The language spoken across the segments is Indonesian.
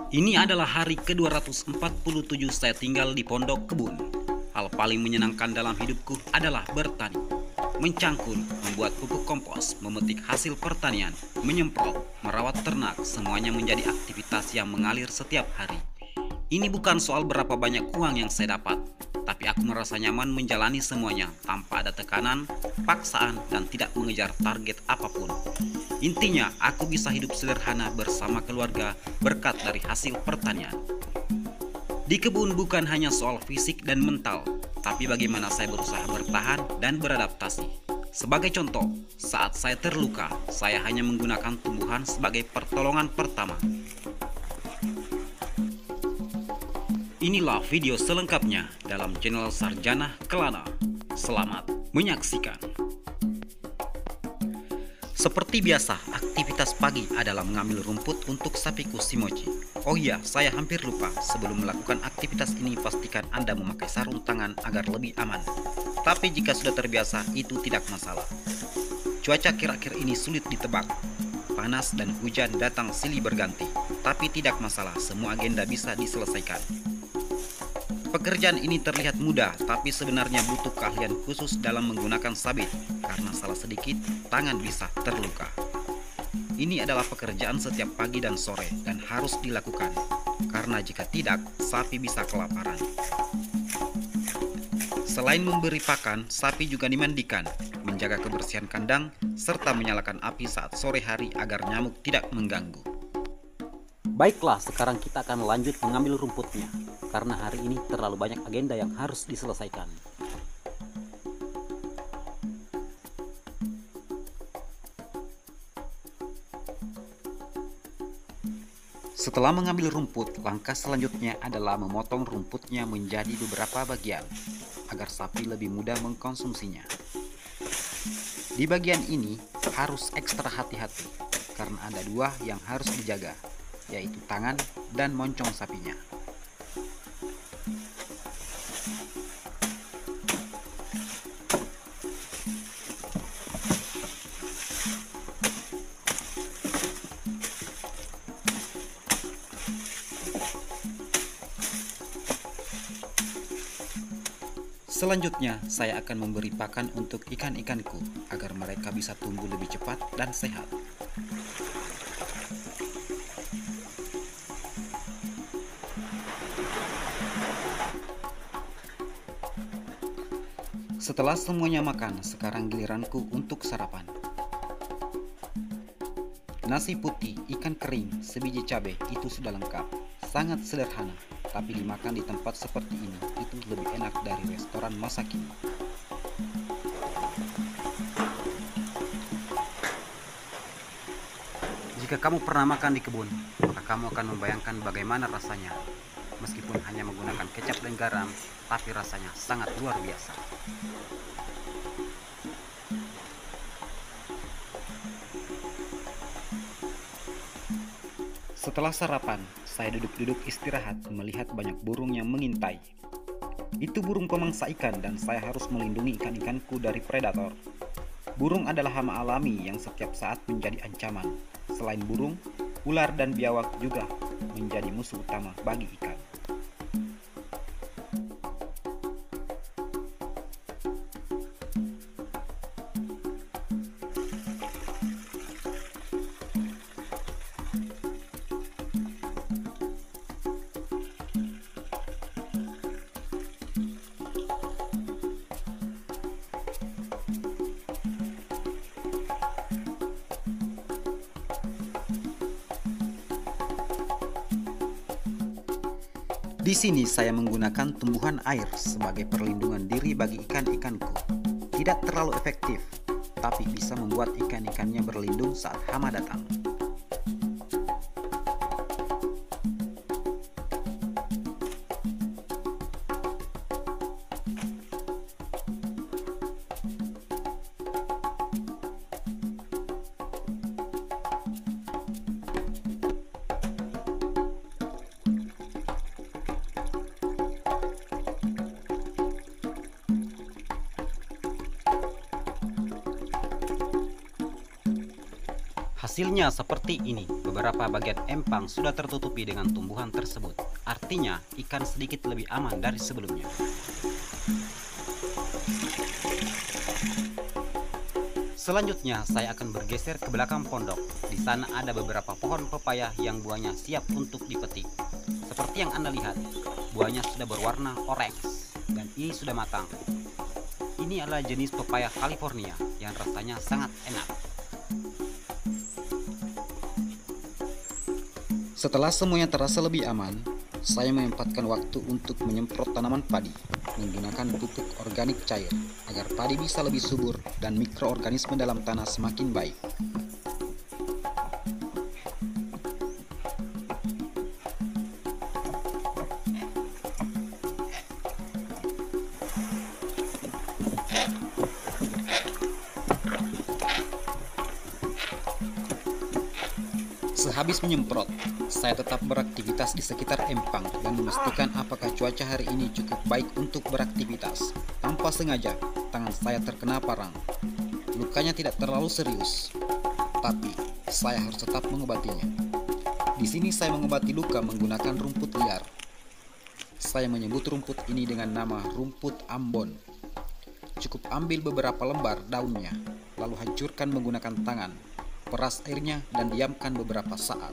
Ini adalah hari ke-247 saya tinggal di Pondok Kebun. Hal paling menyenangkan dalam hidupku adalah bertani. Mencangkul, membuat pupuk kompos, memetik hasil pertanian, menyemprot, merawat ternak, semuanya menjadi aktivitas yang mengalir setiap hari. Ini bukan soal berapa banyak uang yang saya dapat, tapi aku merasa nyaman menjalani semuanya tanpa ada tekanan, paksaan, dan tidak mengejar target apapun. Intinya, aku bisa hidup sederhana bersama keluarga berkat dari hasil pertanian. Di kebun bukan hanya soal fisik dan mental, tapi bagaimana saya berusaha bertahan dan beradaptasi. Sebagai contoh, saat saya terluka, saya hanya menggunakan tumbuhan sebagai pertolongan pertama. Inilah video selengkapnya dalam channel Sarjana Kelana. Selamat menyaksikan. Seperti biasa, aktivitas pagi adalah mengambil rumput untuk sapiku si Mochi. Oh iya, saya hampir lupa. Sebelum melakukan aktivitas ini, pastikan Anda memakai sarung tangan agar lebih aman. Tapi jika sudah terbiasa, itu tidak masalah. Cuaca akhir-akhir ini sulit ditebak. Panas dan hujan datang silih berganti. Tapi tidak masalah, semua agenda bisa diselesaikan. Pekerjaan ini terlihat mudah, tapi sebenarnya butuh keahlian khusus dalam menggunakan sabit, karena salah sedikit, tangan bisa terluka. Ini adalah pekerjaan setiap pagi dan sore, dan harus dilakukan, karena jika tidak, sapi bisa kelaparan. Selain memberi pakan, sapi juga dimandikan, menjaga kebersihan kandang, serta menyalakan api saat sore hari agar nyamuk tidak mengganggu. Baiklah, sekarang kita akan lanjut mengambil rumputnya, karena hari ini terlalu banyak agenda yang harus diselesaikan. Setelah mengambil rumput, langkah selanjutnya adalah memotong rumputnya menjadi beberapa bagian, agar sapi lebih mudah mengkonsumsinya. Di bagian ini harus ekstra hati-hati, karena ada dua yang harus dijaga, yaitu tangan dan moncong sapinya. Selanjutnya, saya akan memberi pakan untuk ikan-ikanku agar mereka bisa tumbuh lebih cepat dan sehat. Setelah semuanya makan, sekarang giliranku untuk sarapan. Nasi putih, ikan kering, sebiji cabai, itu sudah lengkap. Sangat sederhana, tapi dimakan di tempat seperti ini, itu lebih enak dari restoran masa kini. Jika kamu pernah makan di kebun, maka kamu akan membayangkan bagaimana rasanya. Meskipun hanya menggunakan kecap dan garam, tapi rasanya sangat luar biasa. Setelah sarapan, saya duduk-duduk istirahat melihat banyak burung yang mengintai. Itu burung pemangsa ikan dan saya harus melindungi ikan-ikanku dari predator. Burung adalah hama alami yang setiap saat menjadi ancaman. Selain burung, ular dan biawak juga menjadi musuh utama bagi ikan. Di sini saya menggunakan tumbuhan air sebagai perlindungan diri bagi ikan-ikanku. Tidak terlalu efektif, tapi bisa membuat ikan-ikannya berlindung saat hama datang. Hasilnya seperti ini, beberapa bagian empang sudah tertutupi dengan tumbuhan tersebut. Artinya, ikan sedikit lebih aman dari sebelumnya. Selanjutnya, saya akan bergeser ke belakang pondok. Di sana ada beberapa pohon pepaya yang buahnya siap untuk dipetik. Seperti yang Anda lihat, buahnya sudah berwarna orange dan ini sudah matang. Ini adalah jenis pepaya California yang rasanya sangat enak. Setelah semuanya terasa lebih aman, saya menyempatkan waktu untuk menyemprot tanaman padi menggunakan pupuk organik cair agar padi bisa lebih subur dan mikroorganisme dalam tanah semakin baik. Sehabis menyemprot, saya tetap beraktivitas di sekitar empang dan memastikan apakah cuaca hari ini cukup baik untuk beraktivitas. Tanpa sengaja, tangan saya terkena parang. Lukanya tidak terlalu serius, tapi saya harus tetap mengobatinya. Di sini saya mengobati luka menggunakan rumput liar. Saya menyebut rumput ini dengan nama rumput Ambon. Cukup ambil beberapa lembar daunnya, lalu hancurkan menggunakan tangan. Peras airnya dan diamkan beberapa saat.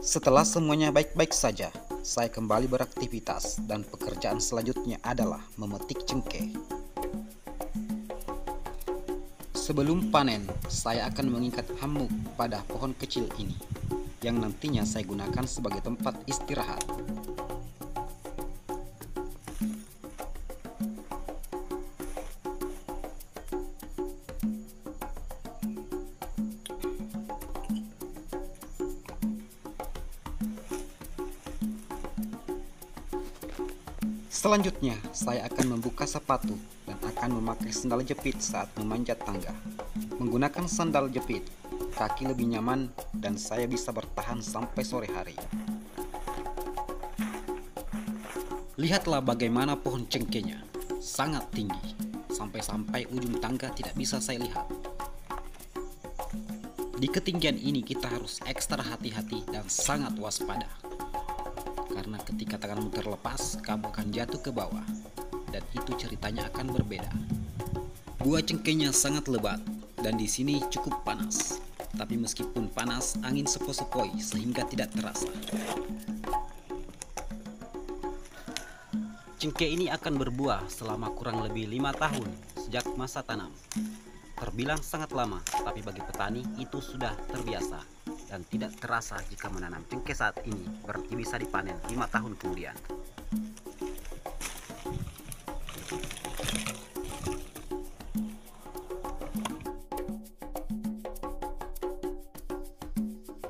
Setelah semuanya baik-baik saja, saya kembali beraktivitas dan pekerjaan selanjutnya adalah memetik cengkeh. Sebelum panen, saya akan mengikat hamuk pada pohon kecil ini, yang nantinya saya gunakan sebagai tempat istirahat. Selanjutnya, saya akan membuka sepatu dan akan memakai sandal jepit saat memanjat tangga. Menggunakan sandal jepit, kaki lebih nyaman dan saya bisa bertahan sampai sore hari. Lihatlah bagaimana pohon cengkehnya, sangat tinggi, sampai-sampai ujung tangga tidak bisa saya lihat. Di ketinggian ini kita harus ekstra hati-hati dan sangat waspada. Karena ketika tanganmu terlepas, kamu akan jatuh ke bawah, dan itu ceritanya akan berbeda. Buah cengkehnya sangat lebat, dan di sini cukup panas. Tapi meskipun panas, angin sepoi-sepoi sehingga tidak terasa. Cengkeh ini akan berbuah selama kurang lebih 5 tahun sejak masa tanam. Terbilang sangat lama, tapi bagi petani itu sudah terbiasa. Dan tidak terasa jika menanam cengkeh saat ini berarti bisa dipanen 5 tahun kemudian.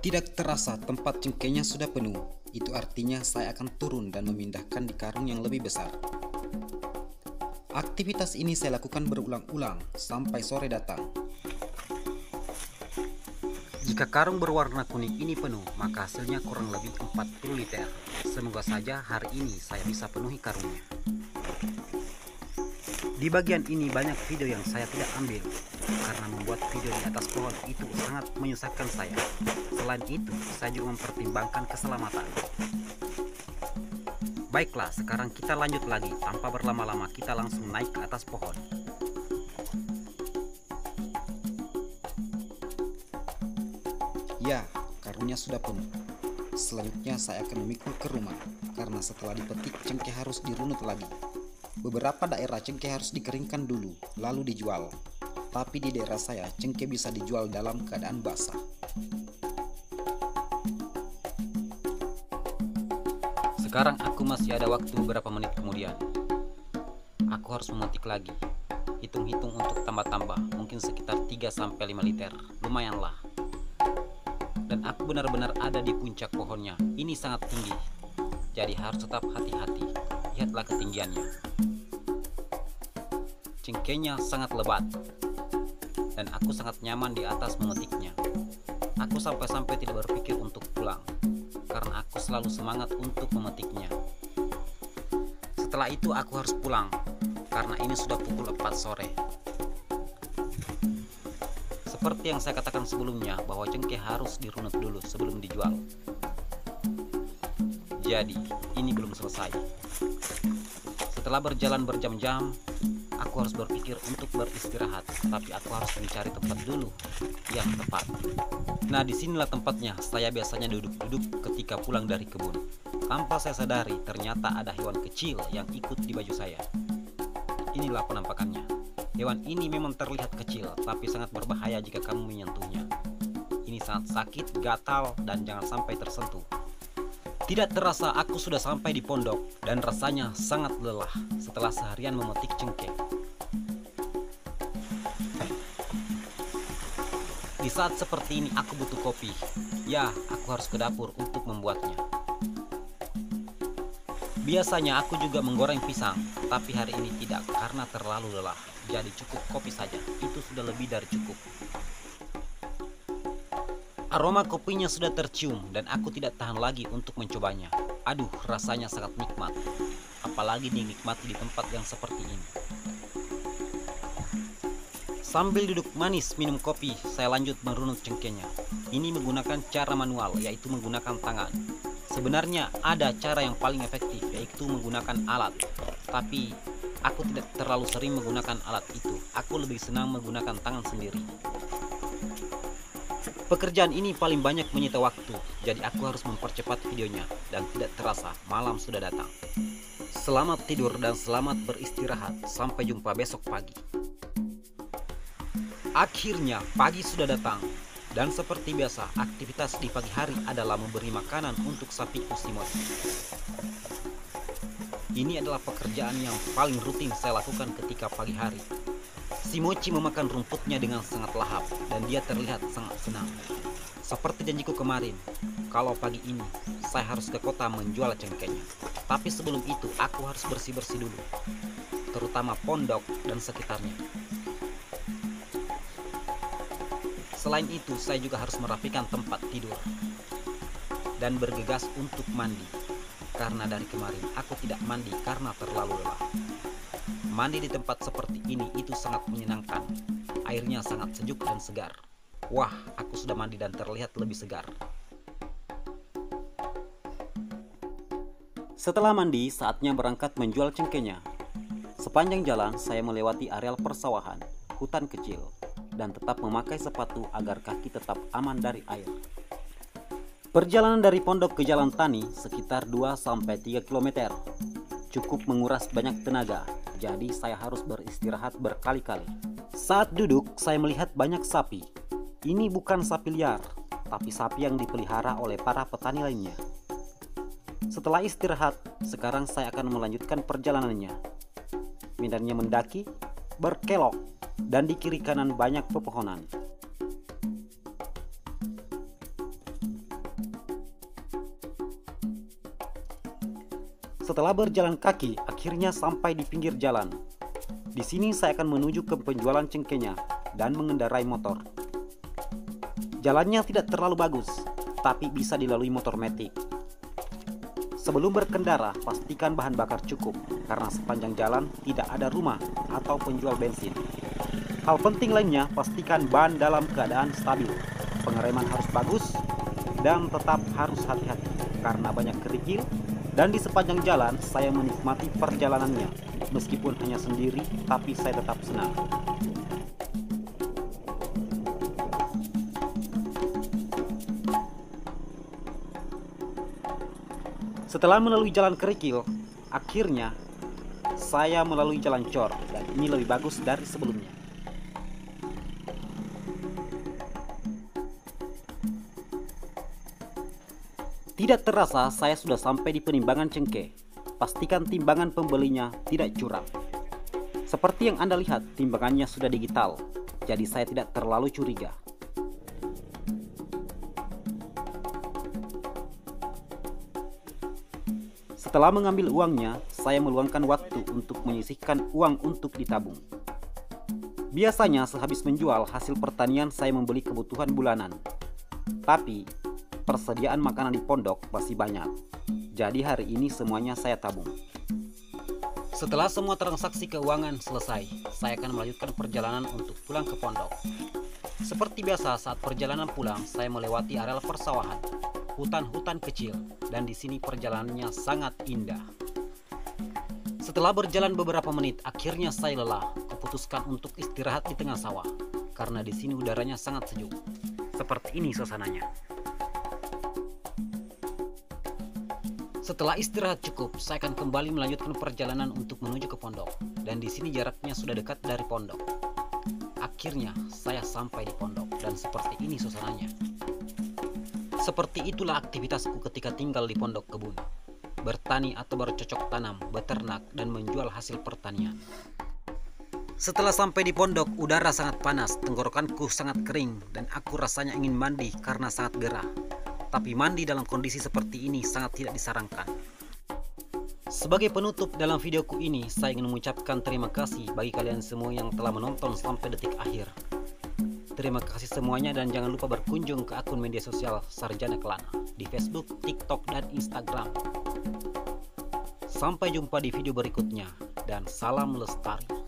Tidak terasa tempat cengkehnya sudah penuh. Itu artinya saya akan turun dan memindahkan di karung yang lebih besar. Aktivitas ini saya lakukan berulang-ulang sampai sore datang. Jika karung berwarna kuning ini penuh, maka hasilnya kurang lebih 40 liter. Semoga saja hari ini saya bisa penuhi karungnya. Di bagian ini banyak video yang saya tidak ambil, karena membuat video di atas pohon itu sangat menyusahkan saya. Selain itu, saya juga mempertimbangkan keselamatan. Baiklah, sekarang kita lanjut lagi. Tanpa berlama-lama, kita langsung naik ke atas pohon. Ya, karungnya sudah penuh. Selanjutnya saya akan memikul ke rumah, karena setelah dipetik cengkeh harus dirunut lagi. Beberapa daerah cengkeh harus dikeringkan dulu, lalu dijual. Tapi di daerah saya, cengkeh bisa dijual dalam keadaan basah. Sekarang aku masih ada waktu beberapa menit kemudian. Aku harus memetik lagi. Hitung-hitung untuk tambah-tambah, mungkin sekitar 3-5 liter. Lumayanlah. Dan aku benar-benar ada di puncak pohonnya. Ini sangat tinggi, jadi harus tetap hati-hati. Lihatlah ketinggiannya. Cengkehnya sangat lebat, dan aku sangat nyaman di atas memetiknya. Aku sampai-sampai tidak berpikir untuk pulang, karena aku selalu semangat untuk memetiknya. Setelah itu aku harus pulang, karena ini sudah pukul 4 sore. Seperti yang saya katakan sebelumnya bahwa cengkeh harus dirunut dulu sebelum dijual. Jadi, ini belum selesai. Setelah berjalan berjam-jam, aku harus berpikir untuk beristirahat, tapi aku harus mencari tempat dulu yang tepat. Nah, disinilah tempatnya saya biasanya duduk-duduk ketika pulang dari kebun. Tanpa saya sadari, ternyata ada hewan kecil yang ikut di baju saya. Inilah penampakannya. Hewan ini memang terlihat kecil, tapi sangat berbahaya jika kamu menyentuhnya. Ini sangat sakit, gatal, dan jangan sampai tersentuh. Tidak terasa aku sudah sampai di pondok, dan rasanya sangat lelah setelah seharian memetik cengkeh. Di saat seperti ini aku butuh kopi. Ya, aku harus ke dapur untuk membuatnya. Biasanya aku juga menggoreng pisang, tapi hari ini tidak karena terlalu lelah. Jadi cukup kopi saja, itu sudah lebih dari cukup. Aroma kopinya sudah tercium dan aku tidak tahan lagi untuk mencobanya. Aduh, rasanya sangat nikmat. Apalagi dinikmati di tempat yang seperti ini. Sambil duduk manis minum kopi, saya lanjut merunut cengkehnya. Ini menggunakan cara manual, yaitu menggunakan tangan. Sebenarnya ada cara yang paling efektif, yaitu menggunakan alat. Tapi aku tidak terlalu sering menggunakan alat itu. Aku lebih senang menggunakan tangan sendiri. Pekerjaan ini paling banyak menyita waktu, jadi aku harus mempercepat videonya. Dan tidak terasa, malam sudah datang. Selamat tidur dan selamat beristirahat. Sampai jumpa besok pagi. Akhirnya pagi sudah datang. Dan seperti biasa, aktivitas di pagi hari adalah memberi makanan untuk sapiku si Mochi. Ini adalah pekerjaan yang paling rutin saya lakukan ketika pagi hari. Si Mochi memakan rumputnya dengan sangat lahap dan dia terlihat sangat senang. Seperti janjiku kemarin, kalau pagi ini saya harus ke kota menjual cengkehnya. Tapi sebelum itu aku harus bersih-bersih dulu, terutama pondok dan sekitarnya. Selain itu, saya juga harus merapikan tempat tidur dan bergegas untuk mandi. Karena dari kemarin aku tidak mandi karena terlalu lelah. Mandi di tempat seperti ini itu sangat menyenangkan. Airnya sangat sejuk dan segar. Wah, aku sudah mandi dan terlihat lebih segar. Setelah mandi, saatnya berangkat menjual cengkehnya. Sepanjang jalan, saya melewati areal persawahan, hutan kecil, dan tetap memakai sepatu agar kaki tetap aman dari air. Perjalanan dari pondok ke jalan tani sekitar 2-3 km. Cukup menguras banyak tenaga, jadi saya harus beristirahat berkali-kali. Saat duduk, saya melihat banyak sapi. Ini bukan sapi liar, tapi sapi yang dipelihara oleh para petani lainnya. Setelah istirahat, sekarang saya akan melanjutkan perjalanannya. Medannya mendaki, berkelok, dan di kiri kanan banyak pepohonan. Setelah berjalan kaki, akhirnya sampai di pinggir jalan. Di sini saya akan menuju ke penjualan cengkehnya dan mengendarai motor. Jalannya tidak terlalu bagus, tapi bisa dilalui motor matic. Sebelum berkendara, pastikan bahan bakar cukup, karena sepanjang jalan tidak ada rumah atau penjual bensin. Hal penting lainnya, pastikan ban dalam keadaan stabil. Pengereman harus bagus dan tetap harus hati-hati karena banyak kerikil. Dan di sepanjang jalan saya menikmati perjalanannya. Meskipun hanya sendiri, tapi saya tetap senang. Setelah melalui jalan kerikil, akhirnya saya melalui jalan cor, dan ini lebih bagus dari sebelumnya. Tidak terasa saya sudah sampai di penimbangan cengkeh. Pastikan timbangan pembelinya tidak curang. Seperti yang Anda lihat, timbangannya sudah digital, jadi saya tidak terlalu curiga. Setelah mengambil uangnya, saya meluangkan waktu untuk menyisihkan uang untuk ditabung. Biasanya sehabis menjual hasil pertanian saya membeli kebutuhan bulanan. Tapi persediaan makanan di pondok masih banyak. Jadi hari ini semuanya saya tabung. Setelah semua transaksi keuangan selesai, saya akan melanjutkan perjalanan untuk pulang ke pondok. Seperti biasa, saat perjalanan pulang, saya melewati areal persawahan, hutan-hutan kecil, dan di sini perjalanannya sangat indah. Setelah berjalan beberapa menit, akhirnya saya lelah. Kuputuskan untuk istirahat di tengah sawah, karena di sini udaranya sangat sejuk. Seperti ini suasananya. Setelah istirahat cukup, saya akan kembali melanjutkan perjalanan untuk menuju ke pondok. Dan di sini jaraknya sudah dekat dari pondok. Akhirnya saya sampai di pondok dan seperti ini suasananya. Seperti itulah aktivitasku ketika tinggal di pondok kebun. Bertani atau bercocok tanam, beternak, dan menjual hasil pertanian. Setelah sampai di pondok, udara sangat panas, tenggorokanku sangat kering, dan aku rasanya ingin mandi karena sangat gerah. Tapi mandi dalam kondisi seperti ini sangat tidak disarankan. Sebagai penutup dalam videoku ini, saya ingin mengucapkan terima kasih bagi kalian semua yang telah menonton sampai detik akhir. Terima kasih semuanya dan jangan lupa berkunjung ke akun media sosial Sarjana Kelana di Facebook, TikTok, dan Instagram. Sampai jumpa di video berikutnya dan salam lestari.